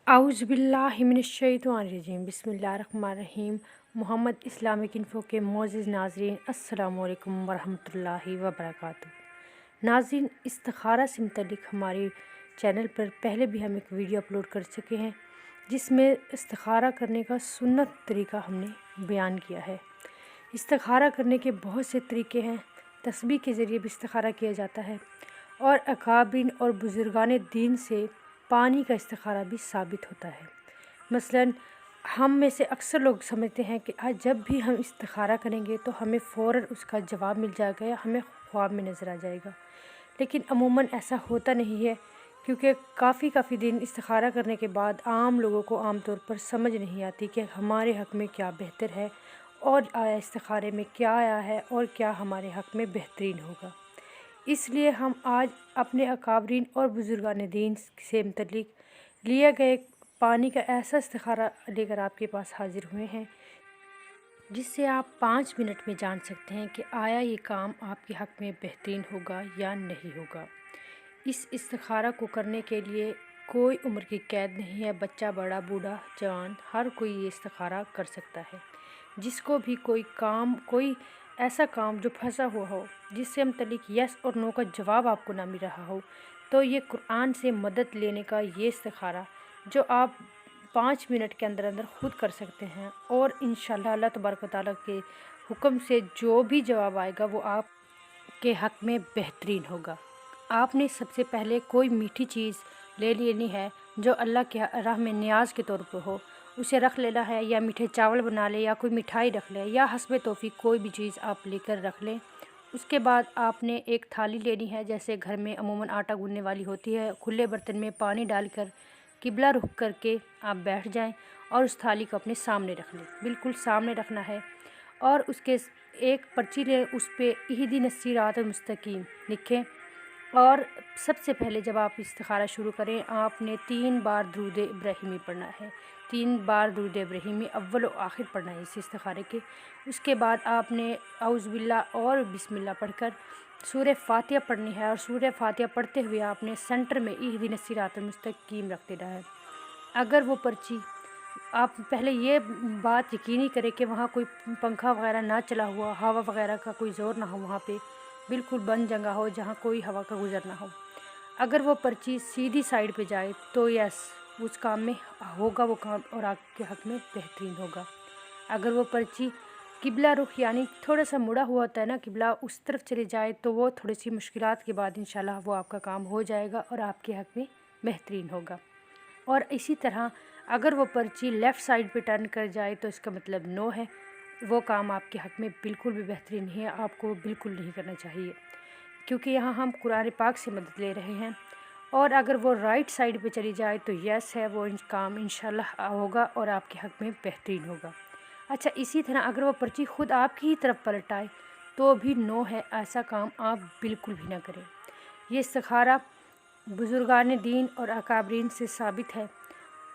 आउज़ुबिल्लाहिमिनश्शैतानिर्रजीम बिस्मिल्लाहिर्रहमानिर्रहीम। Mohammad Islamic info के मोअज़्ज़िज़ नाज़रीन, अस्सलामु अलैकुम वरहमतुल्लाहि वबरकातुहू। नाज़रीन, इस्तिखारा से मुतल्लिक़ हमारे चैनल पर पहले भी हम एक वीडियो अपलोड कर चुके हैं जिसमें इस्तिखारा करने का सुन्नत तरीका हमने बयान किया है। इस्तिखारा करने के बहुत से तरीके हैं। तस्बीह के ज़रिए भी इस्तिखारा किया जाता है और अकाबिन और बुज़ुर्गान दीन से पानी का इस्तिखारा भी साबित होता है। मसलन हम में से अक्सर लोग समझते हैं कि आज जब भी हम इस्तिखारा करेंगे तो हमें फ़ौरन उसका जवाब मिल जाएगा या हमें ख्वाब में नज़र आ जाएगा, लेकिन अमूमन ऐसा होता नहीं है, क्योंकि काफ़ी दिन इस्तिखारा करने के बाद आम लोगों को आम तौर पर समझ नहीं आती कि हमारे हक़ में क्या बेहतर है और आया इस्तिखारे में क्या आया है और क्या हमारे हक़ में बेहतरीन होगा। इसलिए हम आज अपने अकाबरीन और बुज़ुर्गान दीन से मुतल्लिक़ लिए गए पानी का ऐसा इस्तिखारा लेकर आपके पास हाज़िर हुए हैं जिससे आप 5 मिनट में जान सकते हैं कि आया ये काम आपके हक़ में बेहतरीन होगा या नहीं होगा। इस इस्तिखारा को करने के लिए कोई उम्र की कैद नहीं है। बच्चा, बड़ा, बूढ़ा, जवान, हर कोई ये इस्तिखारा कर सकता है। जिसको भी कोई ऐसा काम जो फंसा हुआ हो, जिससे मुतल्लिक़ यस और नो का जवाब आपको ना मिल रहा हो, तो ये कुरान से मदद लेने का ये इस्तिखारा जो आप 5 मिनट के अंदर ख़ुद कर सकते हैं और इंशाअल्लाह अल्लाह तबारक व तआला के हुक्म से जो भी जवाब आएगा वो आपके हक़ में बेहतरीन होगा। आपने सबसे पहले कोई मीठी चीज़ ले लेनी है जो अल्लाह के राह में नियाज़ के तौर पर हो, उसे रख लेना है, या मीठे चावल बना ले या कोई मिठाई रख ले या हस्बे तौफ़ीक कोई भी चीज़ आप लेकर रख लें। उसके बाद आपने एक थाली लेनी है, जैसे घर में अमूमन आटा गूँथने वाली होती है। खुले बर्तन में पानी डालकर किबला रुख करके आप बैठ जाएं और उस थाली को अपने सामने रख लें, बिल्कुल सामने रखना है। और उसके एक पर्ची लें, उस पर इहदिनस सिरातल मुस्तकीम लिखें। और सबसे पहले जब आप इस्तिखारा शुरू करें, आपने 3 बार दुरूद इब्राहिमी पढ़ना है। 3 बार दुरूद इब्राहिमी अव्वल और आखिर पढ़ना है इस इस्तिखारे के। उसके बाद आपने औज़ुबिल्लाह और बिस्मिल्लाह पढ़कर सूरह फातिहा पढ़नी है, और सूरह फातिहा पढ़ते हुए आपने सेंटर में इहदिनस सिरातल मुस्तकीम रख देना है। अगर वो पर्ची, आप पहले ये बात यकीनी करें कि वहाँ कोई पंखा वगैरह ना चला हुआ, हवा वगैरह का कोई ज़ोर ना हो, वहाँ पे बिल्कुल बंद जगह हो जहाँ कोई हवा का गुज़र ना हो। अगर वो पर्ची सीधी साइड पे जाए तो यस, उस काम में होगा वो काम और आपके हक़ में बेहतरीन होगा। अगर वो पर्ची किबला रुख यानी थोड़ा सा मुड़ा हुआ होता है ना किबला, उस तरफ चले जाए तो वो थोड़ी सी मुश्किलात के बाद इंशाल्लाह वो आपका काम हो जाएगा और आपके हक़ में बेहतरीन होगा। और इसी तरह अगर वो पर्ची लेफ़्ट साइड पे टर्न कर जाए तो इसका मतलब नो है, वो काम आपके हक़ में बिल्कुल भी बेहतरीन नहीं है, आपको बिल्कुल नहीं करना चाहिए, क्योंकि यहाँ हम कुरान पाक से मदद ले रहे हैं। और अगर वो राइट साइड पे चली जाए तो यस है, वो काम इंशाल्लाह होगा और आपके हक़ में बेहतरीन होगा। अच्छा, इसी तरह अगर वो पर्ची ख़ुद आपकी ही तरफ पलट आए तो भी नो है, ऐसा काम आप बिल्कुल भी ना करें। ये इस्तिखारा बुज़ुर्गान दीन और अकाबरीन से साबित है,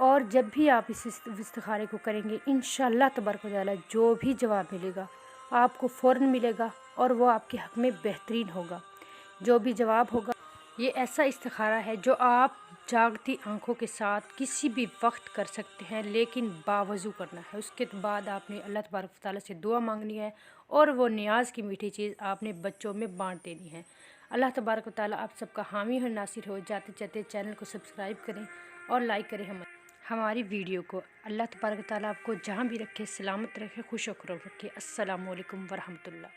और जब भी आप इस इस्तिखारे को करेंगे इंशाअल्लाह तबारक व तआला जो भी जवाब मिलेगा आपको फ़ौरन मिलेगा और वो आपके हक़ में बेहतरीन होगा। जो भी जवाब होगा, ये ऐसा इस्तिखारा है जो आप जागती आँखों के साथ किसी भी वक्त कर सकते हैं, लेकिन बावज़ू करना है। उसके बाद आपने अल्लाह तबारक व तआला से दुआ मांगनी है और वो नियाज़ की मीठी चीज़ आपने बच्चों में बाँट देनी है। अल्लाह तबारक व तआला आप सबका हामी और नासिर हो। जाते जाते चैनल को सब्सक्राइब करें और लाइक करें हमारी वीडियो को। अल्लाह तबारक व तआला आपको जहाँ भी रखे सलामत रखे, खुश रखे। अस्सलामु अलैकुम वरहमतुल्लाह।